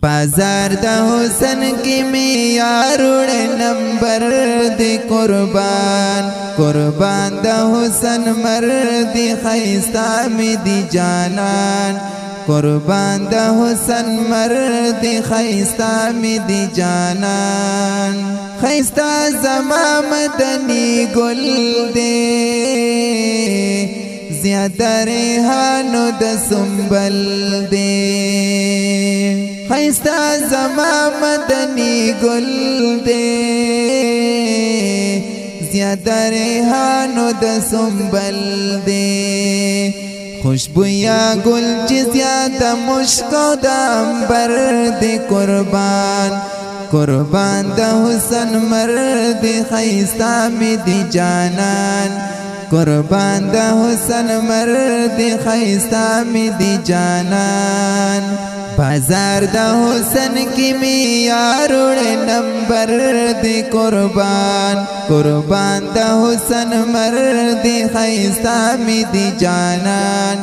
بازار دا حسن کی معیار نمبر دی قربان قربان دا حسن مرد خیستا می دی جانان قربان دا حسن مرد خیستا می دی جانان خیستا زما مدنی گل دے زیادہ ریحانو دا سنبل دے خیستا زما مدنی گل دے زیادہ ریحانو دا سنبل دے خوشبویا گل چی زیادہ مشکو دا امبر دے قربان قربان دا حسن مرد خیستا می دی جانان قربان دا حسن مرد خیستا می دی جانان بازار دا حسن کی معیار نمبر دی قربان قربان دا حسن مرد خیستا می دی جانان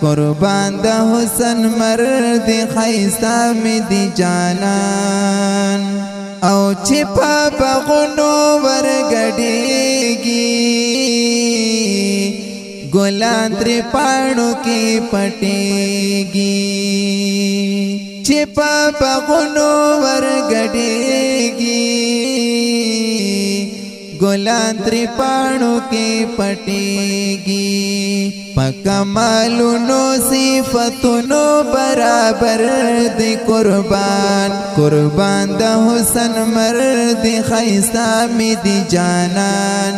قربان دا حسن مرد خیستا می دی جانان او چپا بغنو ورگڑیگی گلان تری پانو کی پٹیگی چپا بغنو ورگڑیگی گلان تری پانو کی پٹیگی پکمالونو صفتونو برابر دی قربان قربان دا حسن مرد خیستا می دی جانان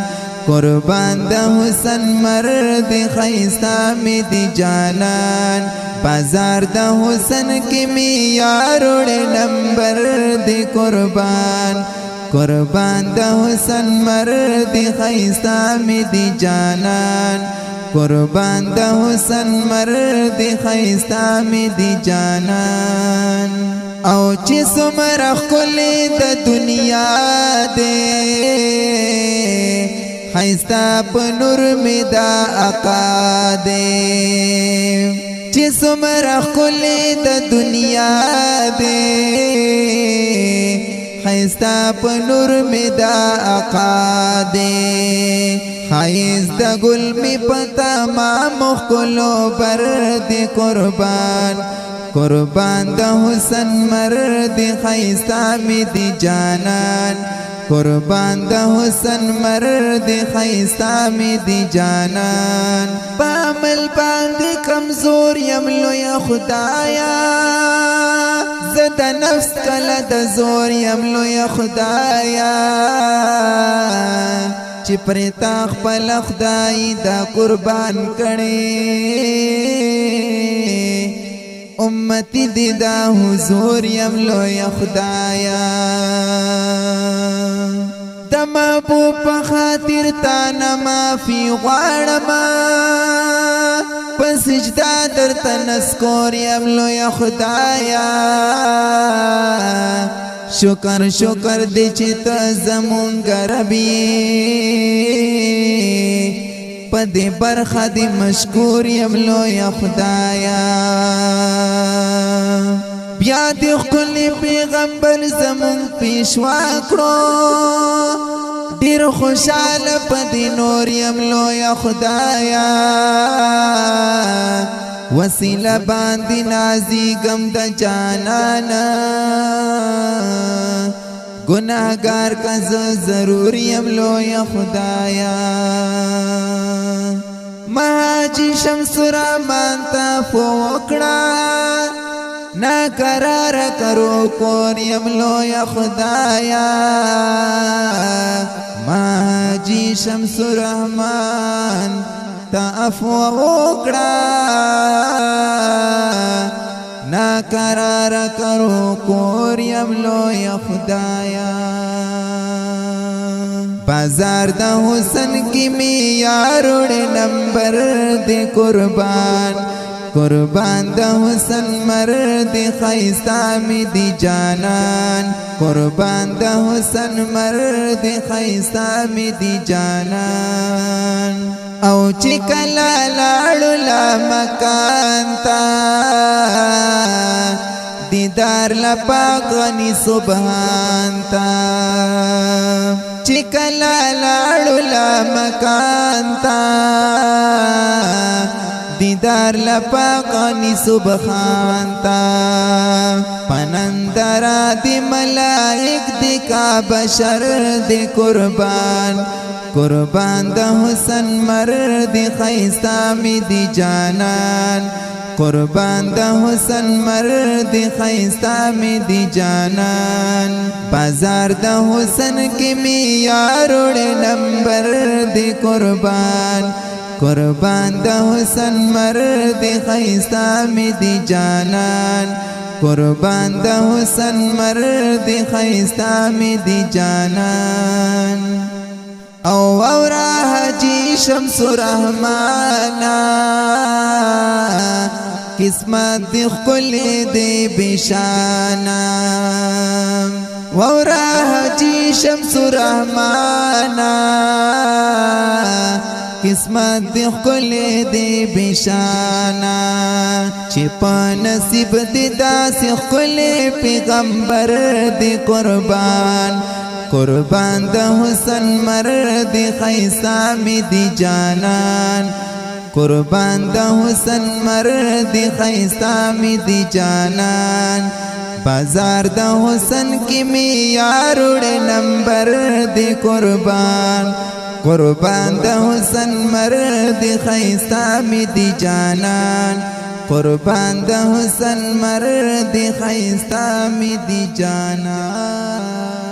قربان دا حسن مرد خیستا می دی جانان بازار دا حسن کی معیار نمبر دی قربان قربان دا حسن مرد خیستا می دی جانان قربان دا حسن مرد خیستا می دی جانان او چی سمرخ کلی دا دنیا دے خیستا پنور می دا آقا دے چی سمرخ کلی دا دنیا دے خیستا پنور می دا آقا دے خیز دا گل می پتا ما مخلو برد قربان قربان دا حسن مرد خیستا می دی جانان قربان دا حسن مرد خیستا می دی جانان پامل باندی کمزور یملو یا خدایا زدہ نفس کلا دا زور یملو یا خدایا چی پریتا خپل خدای دا قربان کڑی امتی دی دا حضور یملو یا خدایا دا محبوب پا خاطر تانا مافی غوارما پس سجدہ در تنسکور یملو یا خدایا شکر شکر دی چی تا زمونگ ربی پا دی برخ دی مشکور یملو یا خدایا بیا دی خلی پیغمبر زمونگ پیشوا کرو دیر خوشحال پا دی نور یملو یا خدایا وسیلہ باندی نازی گم دا جانانا گناہگار کا ضروری یملو یا خدایا مہاجی شمس رحمان تا فوکڑا نا قرار کرو کور یملو یا خدایا مہاجی شمس رحمان تا افوکڑا نا قرار کرو کور یملو یا خدایا بازار دا حسن کی معیار نمبر دی قربان قربان دا حسن مرد خیستا می دی جانان قربان دا حسن مرد خیستا می دی جانان او چی کلا لاړو لا مکان تا دیدار لپاک غنی سبحان تا چکلا لاړو لا مکان تا دیدار لپاک غنی سبحان تا پنندرا دی ملائک دی کا بشر دی قربان قربان د حسن مرد خیستا می دی جانان قربان د حسن مرد خیستا می دی جانان بازار د حسن کی می یاروڑ نمبر دی قربان قربان د حسن مرد خیستا می دی جانان قربان د حسن مرد خیستا می دی جانان او اورا حجی شمس رحمانا قسمت دی خلی دی بشانا اورا حجی شمس رحمانا قسمت دی خلی دی بشانا چپا نصیب دی داسی خلی پیغمبر دی قربان قربان د حسن مرد خیستا می دی جانان قربان د حسن مرد خیستا می دی جانان بازار د حسن کی می یاروڑ نمبر دی قربان قربان د حسن مرد خیستا می دی جانان قربان د حسن مرد خیستا می دی جانان